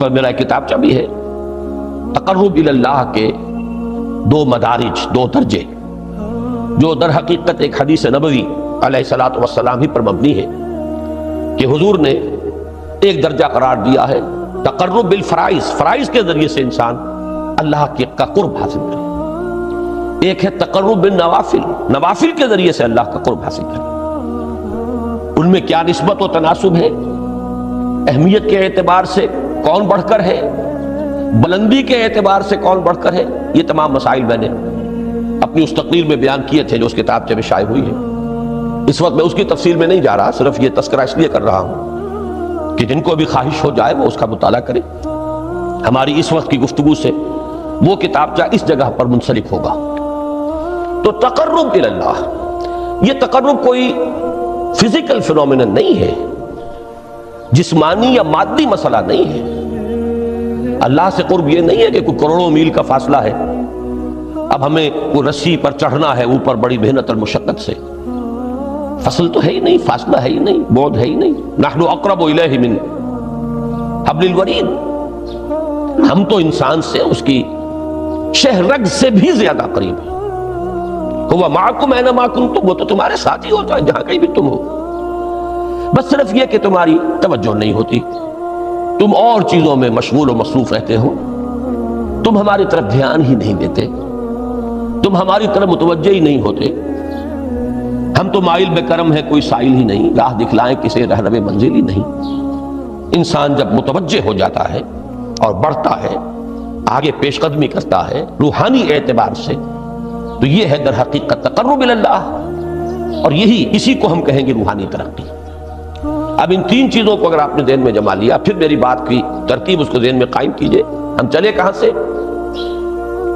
پر میرا کتابچہ بھی ہے تقرب اللہ کے دو مدارج، دو درجے، جو در حقیقت ایک حدیث نبوی علیہ الصلوۃ والسلام ہی پر مبنی ہے کہ حضور نے ایک درجہ قرار دیا ہے تقرب بالفرائض، فرائض کے ذریعے سے انسان اللہ کا قرب حاصل کرے۔ ایک ہے تقرب بالنوافل، نوافل کے ذریعے سے اللہ کا قرب حاصل کرے۔ ان میں کیا نسبت و تناسب ہے، اہمیت کے اعتبار سے کون بڑھ کر ہے، بلندی کے اعتبار سے کون بڑھ کر ہے، یہ تمام مسائل میں نے اپنی اس تقریر میں بیان کیے تھے جو اس کتابچے میں شائع ہوئی ہے۔ اس وقت میں اس کی تفصیل میں نہیں جا رہا، صرف یہ تذکرہ اس لیے کر رہا ہوں کہ جن کو بھی خواہش ہو جائے وہ اس کا مطالعہ کرے۔ ہماری اس وقت کی گفتگو سے وہ کتابچہ اس جگہ پر منسلک ہوگا۔ تو تقرب اللہ، یہ تقرب کوئی فزیکل فینومینن نہیں ہے، جسمانی یا مادی مسئلہ نہیں ہے۔ اللہ سے قرب یہ نہیں ہے کہ کوئی کروڑوں میل کا فاصلہ ہے، اب ہمیں وہ رسی پر چڑھنا ہے اوپر بڑی محنت اور مشقت سے۔ فصل تو ہے ہی نہیں، فاصلہ ہے ہی نہیں، بعد ہے ہی نہیں۔ نحن اقرب الیہ من حبل الورید، ہم تو انسان سے اس کی شہرگ سے بھی زیادہ قریب ہیں۔ هو معکم اینما کنتم، وہ تو تمہارے ساتھ ہی ہوتا ہے جہاں کہیں بھی تم ہو، بس صرف یہ کہ تمہاری توجہ نہیں ہوتی، تم اور چیزوں میں مشغول و مصروف رہتے ہو، تم ہماری طرف دھیان ہی نہیں دیتے، تم ہماری طرف متوجہ ہی نہیں ہوتے۔ ہم تو مائل بے کرم ہے، کوئی سائل ہی نہیں، راہ دکھلائیں کسی رہنم منزل ہی نہیں۔ انسان جب متوجہ ہو جاتا ہے اور بڑھتا ہے، آگے پیش قدمی کرتا ہے روحانی اعتبار سے، تو یہ ہے در حقیقت تقرب اللہ، اور اسی کو ہم کہیں گے روحانی ترقی۔ اب ان تین چیزوں کو اگر آپ نے ذہن میں جما لیا، پھر میری بات کی ترتیب اس کو ذہن میں قائم کیجئے۔ ہم چلے کہاں سے؟